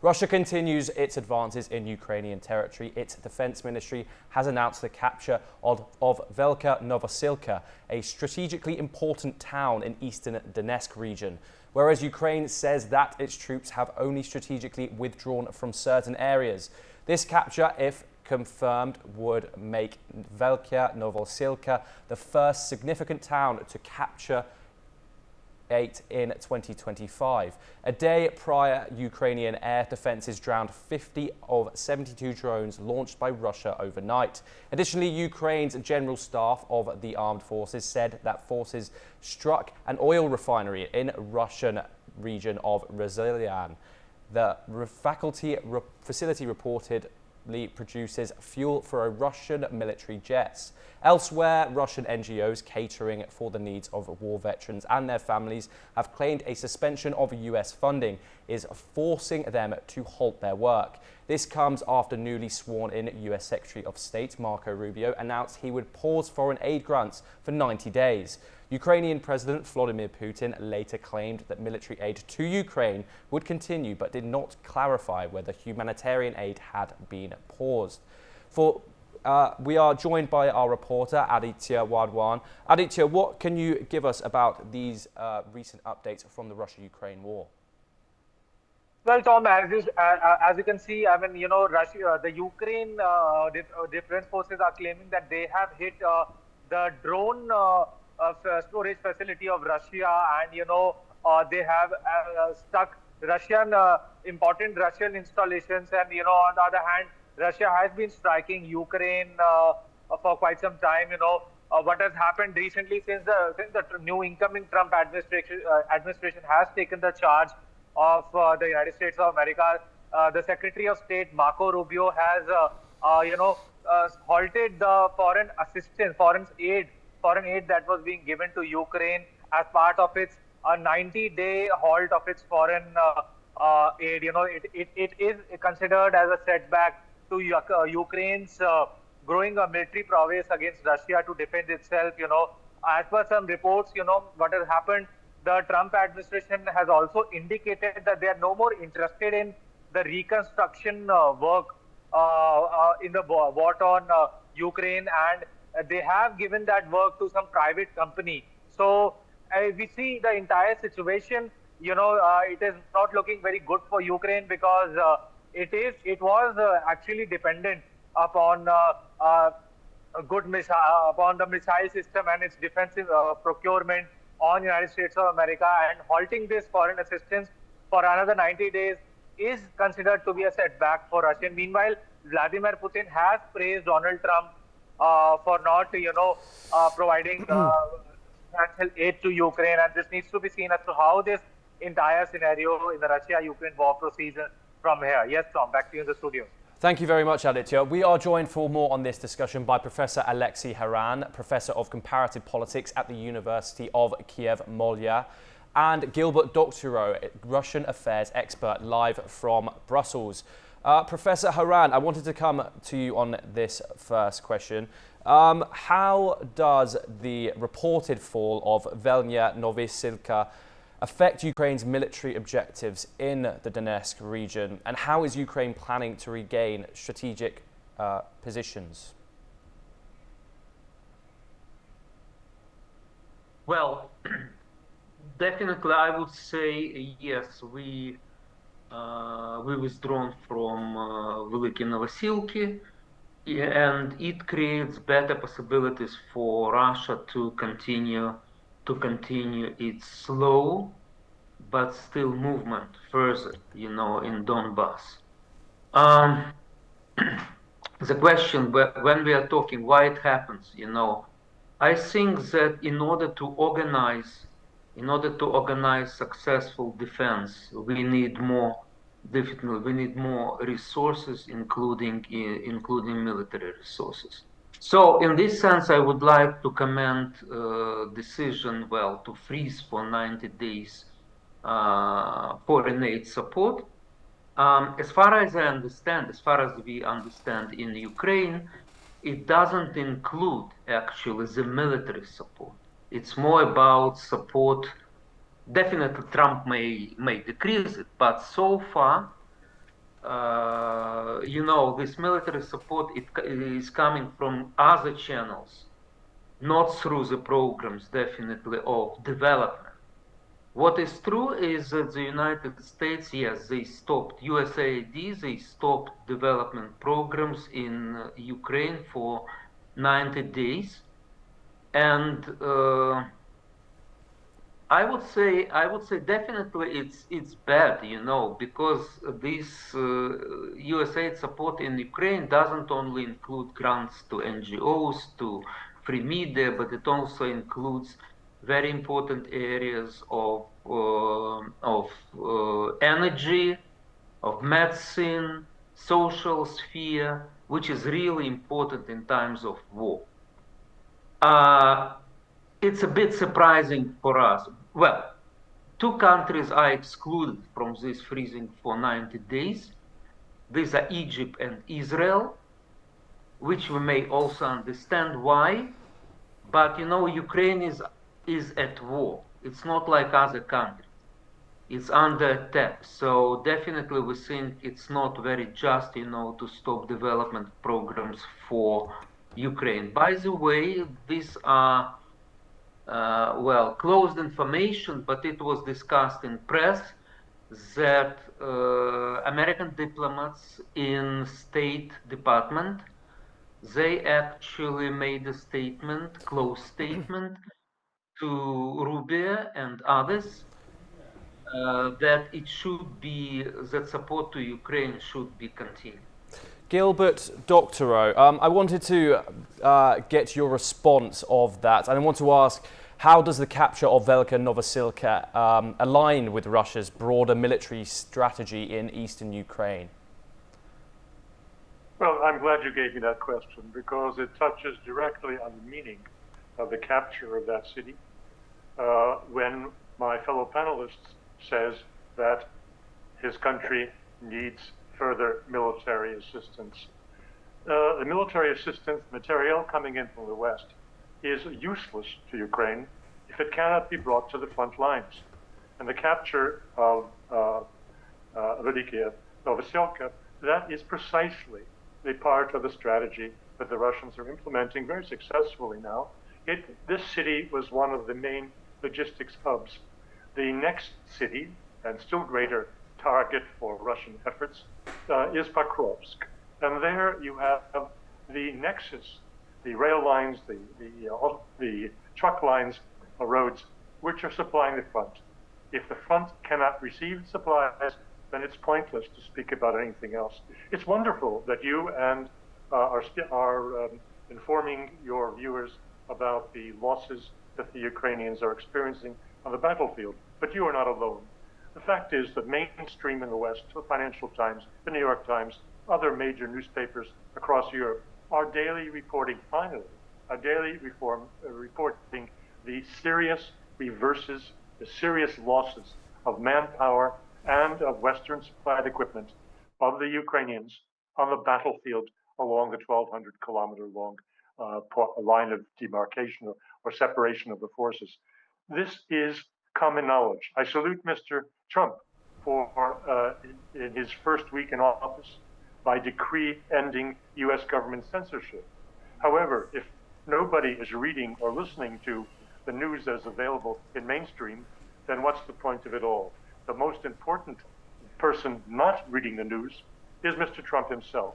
Russia continues its advances in Ukrainian territory. Its defense ministry has announced the capture of Velyka Novosilka, a strategically important town in eastern Donetsk region, whereas Ukraine says that its troops have only strategically withdrawn from certain areas. This capture, if confirmed, would make Velyka Novosilka the first significant town to capture in 2025. A day prior, Ukrainian air defenses drowned 50 of 72 drones launched by Russia overnight. Additionally, Ukraine's General Staff of the Armed Forces said that forces struck an oil refinery in Russian region of Rozhyan. The facility reportedly produces fuel for a Russian military jets. Elsewhere, Russian NGOs catering for the needs of war veterans and their families have claimed a suspension of US funding is forcing them to halt their work. This comes after newly sworn-in US Secretary of State Marco Rubio announced he would pause foreign aid grants for 90 days. Ukrainian President Vladimir Putin later claimed that military aid to Ukraine would continue, but did not clarify whether humanitarian aid had been paused. We are joined by our reporter, Aditya Wadwan. Aditya, what can you give us about these recent updates from the Russia-Ukraine war? Well, Tom, as you can see, I mean, Russia, the Ukraine defense forces are claiming that they have hit the drone storage facility of Russia, and they have stuck important Russian installations, and on the other hand, Russia has been striking Ukraine for quite some time. What has happened recently since the new incoming Trump administration has taken the charge of the United States of America, the Secretary of State Marco Rubio has halted the foreign assistance, foreign aid that was being given to Ukraine as part of its 90-day halt of its foreign aid. It is considered as a setback to Ukraine's growing military prowess against Russia to defend itself. As per some reports, what has happened, the Trump administration has also indicated that they are no more interested in the reconstruction work in the war-torn Ukraine, and they have given that work to some private company. So we see the entire situation, it is not looking very good for Ukraine, because it was actually dependent upon upon the missile system and its defensive procurement on the United States of America, and halting this foreign assistance for another 90 days is considered to be a setback for Russia. Meanwhile, Vladimir Putin has praised Donald Trump for not, providing financial aid to Ukraine, and this needs to be seen as to how this entire scenario in the Russia-Ukraine war proceeds from here. Yes, Tom, back to you in the studio. Thank you very much, Aditya. We are joined for more on this discussion by Professor Alexei Haran, Professor of Comparative Politics at the University of Kiev-Molia, and Gilbert Doctorow, Russian affairs expert, live from Brussels. Professor Haran, I wanted to come to you on this first question. How does the reported fall of Velyka Novosilka affect Ukraine's military objectives in the Donetsk region, and how is Ukraine planning to regain strategic positions? Well, definitely I would say yes, we withdrawn from Velyka Novosilka, and it creates better possibilities for Russia to continue its slow but still movement further, in Donbass. The question, when we are talking why it happens, I think that in order to organize successful defense, we need more resources, including military resources. So in this sense, I would like to commend decision, to freeze for 90 days foreign aid support. As far as we understand in Ukraine, it doesn't include actually the military support. It's more about support. Definitely Trump may decrease it, but so far this military support is coming from other channels, not through the programs, definitely, of development. What is true is that the United States, yes, they stopped USAID, they stopped development programs in Ukraine for 90 days. And I would say definitely it's bad, because this USAID support in Ukraine doesn't only include grants to NGOs, to free media, but it also includes very important areas of energy, of medicine, social sphere, which is really important in times of war. It's a bit surprising for us. Well, two countries are excluded from this freezing for 90 days. These are Egypt and Israel, which we may also understand why. But Ukraine is at war. It's not like other countries. It's under attack. So definitely we think it's not very just, to stop development programs for Ukraine. By the way, these are closed information, but it was discussed in press that American diplomats in State Department, they actually made a statement, closed statement to Rubio and others that that support to Ukraine should be continued. Gilbert Doctorow, I wanted to get your response of that, and I want to ask, how does the capture of Velyka Novosilka align with Russia's broader military strategy in eastern Ukraine? Well, I'm glad you gave me that question because it touches directly on the meaning of the capture of that city. When my fellow panelist says that his country needs further military assistance. The military assistance material coming in from the West is useless to Ukraine if it cannot be brought to the front lines. And the capture of Velyka Novosilka, that is precisely the part of the strategy that the Russians are implementing very successfully now. This city was one of the main logistics hubs. The next city, and still greater target for Russian efforts, is Pokrovsk. And there you have the nexus, the rail lines, the truck lines, roads, which are supplying the front. If the front cannot receive supplies, then it's pointless to speak about anything else. It's wonderful that you and are informing your viewers about the losses that the Ukrainians are experiencing on the battlefield, but you are not alone. The fact is that mainstream in the West, the Financial Times, the New York Times, other major newspapers across Europe are daily reporting, reporting the serious reverses, the serious losses of manpower and of Western supplied equipment of the Ukrainians on the battlefield along the 1,200-kilometer long line of demarcation or separation of the forces. This is common knowledge. I salute Mr. Trump for, in his first week in office, by decree ending U.S. government censorship. However, if nobody is reading or listening to the news that is available in mainstream, then what's the point of it all? The most important person not reading the news is Mr. Trump himself.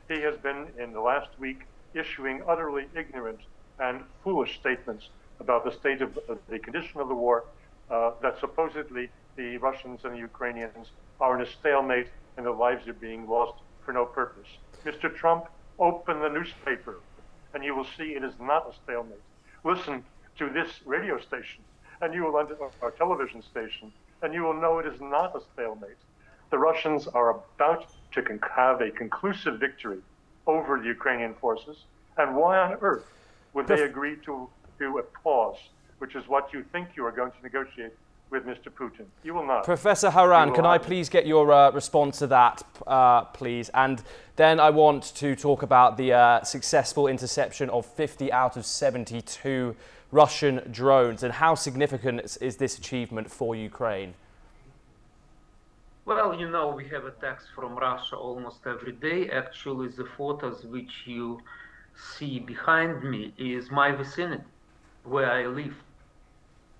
He has been, in the last week, issuing utterly ignorant and foolish statements about the state of the condition of the war, that supposedly the Russians and the Ukrainians are in a stalemate and their lives are being lost for no purpose. Mr. Trump, open the newspaper and you will see it is not a stalemate. Listen to this radio station and you will our television station and you will know it is not a stalemate. The Russians are about to have a conclusive victory over the Ukrainian forces, and why on earth would they agree to do a pause, which is what you think you are going to negotiate with Mr. Putin? You will not. Professor Haran, can I please get your response to that, please? And then I want to talk about the successful interception of 50 out of 72 Russian drones, and how significant is this achievement for Ukraine? Well, you know, we have attacks from Russia almost every day. Actually, the photos which you see behind me is my vicinity, where I live.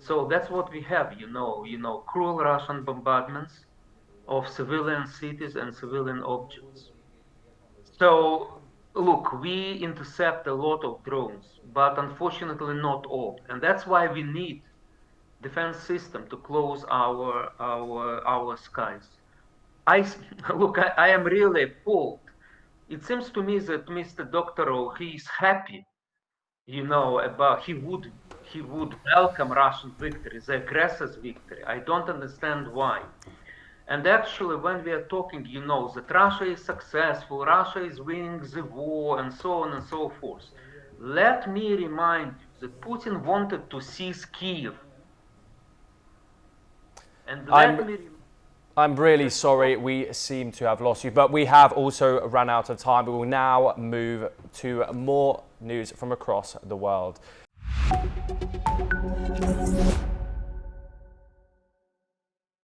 So that's what we have, cruel Russian bombardments of civilian cities and civilian objects. So, look, we intercept a lot of drones, but unfortunately not all. And that's why we need defense system to close our skies. Look, I am really appalled. It seems to me that Mr. Doctorow, he is happy, about he would welcome Russian victory, the aggressor's victory. I don't understand why. And actually, when we are talking, that Russia is successful, Russia is winning the war, and so on and so forth. Let me remind you that Putin wanted to seize Kiev. And I'm really sorry, we seem to have lost you, but we have also run out of time. We will now move to more news from across the world.